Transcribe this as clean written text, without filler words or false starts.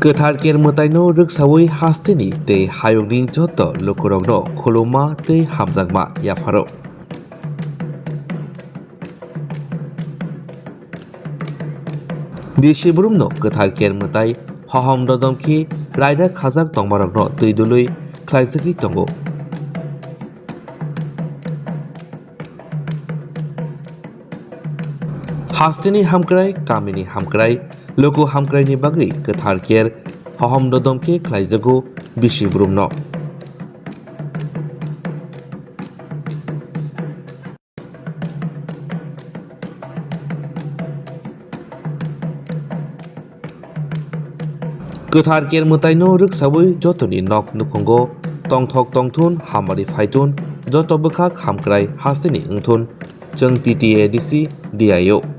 Kwthar Kerno Rwksaowi hasteni tei hayokni joto Lwkwrokno khuluma tei hamjakma Yaphar. Bishibrumno Kwthar Kerno haham dodamki raida khajak tongmarokno tuidului khlaijagui tongo. Hasteni hamkrai kamini hamkrai loko hamkraini bagui Kwthar Ker haham dodamki khlaijago Bishibrumno. Kwthar Kerno Rwksaowi jotoni nwkhwng tongthok tongthun hamari phaitun joto bwkhak hamkrai hasteni wngthun chung TTAADC DIO.